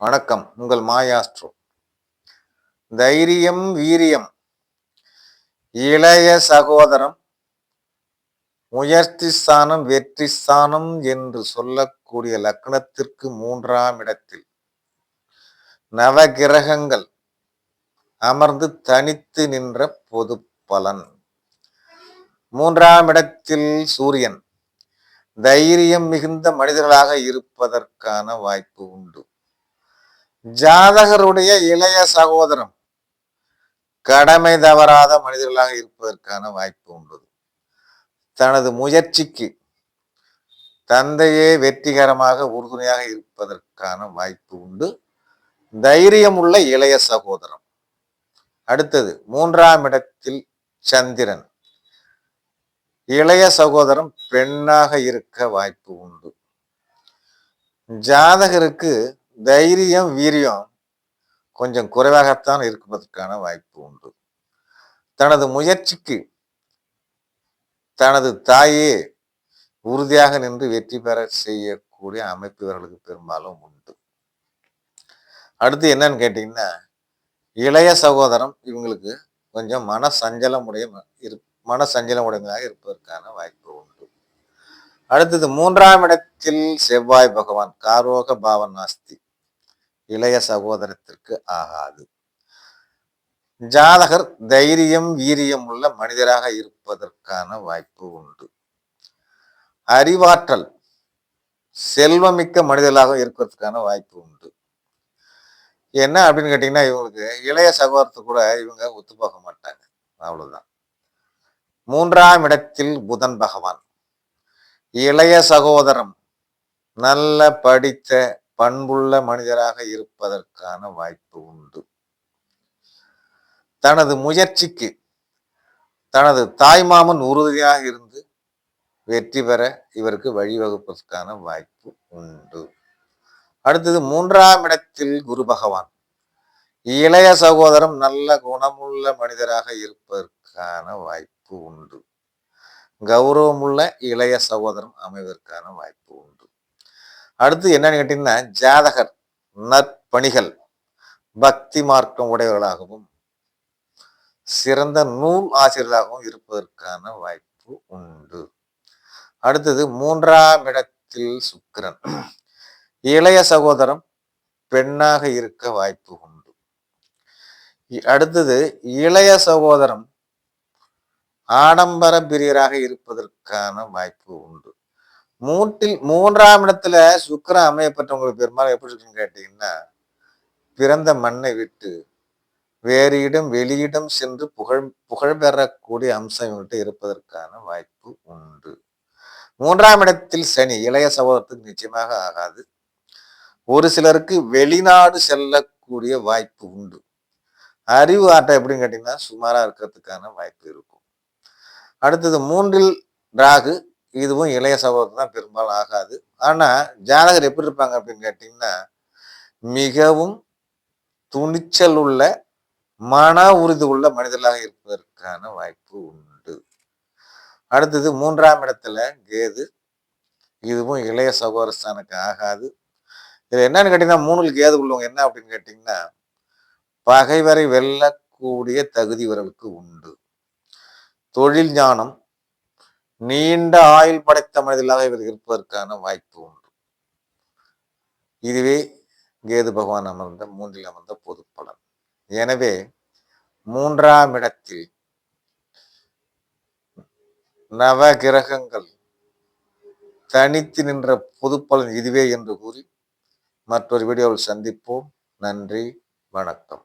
வணக்கம். உங்கள் மாயாஸ்ட்ரோ. தைரியம், வீரியம், இளைய சகோதரம், முயற்சி ஸ்தானம், வெற்றி ஸ்தானம் என்று சொல்லக்கூடிய லக்னத்திற்கு 3ஆம் இடத்தில் நவகிரகங்கள் அமர்ந்து தனித்து நின்ற பொது பலன். 3ஆம் இடத்தில் சூரியன் தைரியம் மிகுந்த மனிதர்களாக இருப்பதற்கான வாய்ப்பு உண்டு. ஜாதகருடைய இளைய சகோதரம் கடமை தவறாத மனிதர்களாக இருப்பதற்கான வாய்ப்பு உண்டு. தனது முயற்சிக்கு தந்தையே வெற்றிகரமாக உறுதுணையாக இருப்பதற்கான வாய்ப்பு உண்டு. தைரியம் உள்ள இளைய சகோதரம். அடுத்தது 3ஆம் இடத்தில் சந்திரன் இளைய சகோதரம் பெண்ணாக இருக்க வாய்ப்பு உண்டு. ஜாதகருக்கு தைரியம், வீரியம் கொஞ்சம் குறைவாகத்தான் இருப்பதற்கான வாய்ப்பு உண்டு. தனது முயற்சிக்கு தனது தாயே உறுதியாக நின்று வெற்றி பெற செய்யக்கூடிய அமைப்பு இவர்களுக்கு பெரும்பாலும் உண்டு. அடுத்து என்னன்னு கேட்டீங்கன்னா, இளைய சகோதரம் இவங்களுக்கு கொஞ்சம் மனசஞ்சலமுடையதாக இருப்பதற்கான வாய்ப்பு உண்டு. அடுத்தது 3ஆம் இடத்தில் செவ்வாய் பகவான் காரோக பாவன் நாஸ்தி இளைய சகோதரத்திற்கு ஆகாது. ஜாதகர் தைரியம், வீரியம் உள்ள மனிதராக இருப்பதற்கான வாய்ப்பு உண்டு. அறிவாற்றல், செல்வமிக்க மனிதர்களாக இருக்கிறதுக்கான வாய்ப்பு உண்டு. என்ன அப்படின்னு கேட்டீங்கன்னா, இவங்களுக்கு இளைய சகோதரத்து கூட இவங்க ஒத்து போக மாட்டாங்க. அவ்வளவுதான். 3ஆம் இடத்தில் புதன் பகவான் இளைய சகோதரம் நல்ல படித்த பண்புள்ள மனிதராக இருப்பதற்கான வாய்ப்பு உண்டு. தனது முயற்சிக்கு தனது தாய்மாமன் உறுதியாக இருந்து வெற்றி பெற இவருக்கு வழிவகுப்பதற்கான வாய்ப்பு உண்டு. அடுத்தது 3ஆம் இடத்தில் குரு பகவான் இளைய சகோதரம் நல்ல குணமுள்ள மனிதராக இருப்பதற்கான வாய்ப்பு உண்டு. கௌரவமுள்ள இளைய சகோதரம் அமைவதற்கான வாய்ப்பு உண்டு. அடுத்து என்னன்னு கேட்டீங்கன்னா, ஜாதகர் நற்பணிகள், பக்தி மார்க்கம் உடையவர்களாகவும் சிறந்த நூல் ஆசிரியர்களாகவும் இருப்பதற்கான வாய்ப்பு உண்டு. அடுத்தது 3ஆம் இடத்தில் சுக்கிரன் இளைய சகோதரம் பெண்ணாக இருக்க வாய்ப்பு உண்டு. அடுத்தது இளைய சகோதரம் ஆடம்பர பிரியராக இருப்பதற்கான வாய்ப்பு உண்டு. 3ஆம் இடத்துல சுக்கிரன் அமையப்பட்டவங்களுக்கு பெரும்பாலும் எப்படி இருக்குன்னு கேட்டீங்கன்னா, பிறந்த மண்ணை விட்டு வேறு இடம் வெளியிடம் சென்று புகழ் பெறக்கூடிய அம்சம் இவங்கள்ட்ட இருப்பதற்கான வாய்ப்பு உண்டு. 3ஆம் இடத்தில் சனி இளைய சகோதரத்துக்கு நிச்சயமாக ஆகாது. ஒரு சிலருக்கு வெளிநாடு செல்லக்கூடிய வாய்ப்பு உண்டு. அறிவு ஆட்டம் எப்படின்னு கேட்டீங்கன்னா, சுமாரா இருக்கிறதுக்கான வாய்ப்பு இருக்கும். அடுத்தது 3இல் ராகு, இதுவும் இளைய சகோதரத்து தான் பெரும்பாலும் ஆகாது. ஆனா ஜாதகர் எப்படி இருப்பாங்க அப்படின்னு கேட்டீங்கன்னா, மிகவும் துணிச்சல் உள்ள மன உறுதி உள்ள மனிதர்களாக இருப்பதற்கான வாய்ப்பு உண்டு. அடுத்தது 3ஆம் இடத்துல கேது, இதுவும் இளைய சகோதரஸ்தானுக்கு ஆகாது. இது என்னன்னு கேட்டீங்கன்னா, 3இல் கேது உள்ளவங்க என்ன அப்படின்னு கேட்டீங்கன்னா, பகைவரை வெல்லக்கூடிய தகுதி இவர்களுக்கு உண்டு. தொழில் ஞானம், நீண்ட ஆயுள் படைத்த மனிதர்களாக இவர் இருப்பதற்கான வாய்ப்பு உண்டு. இதுவே கேது பகவான் 3இல் அமர்ந்த பொது பலன். எனவே 3ஆம் இடத்தில் நவ கிரகங்கள் தனித்து நின்ற பொது பலன் இதுவே என்று கூறி மற்றொரு வீடியோவில் சந்திப்போம். நன்றி, வணக்கம்.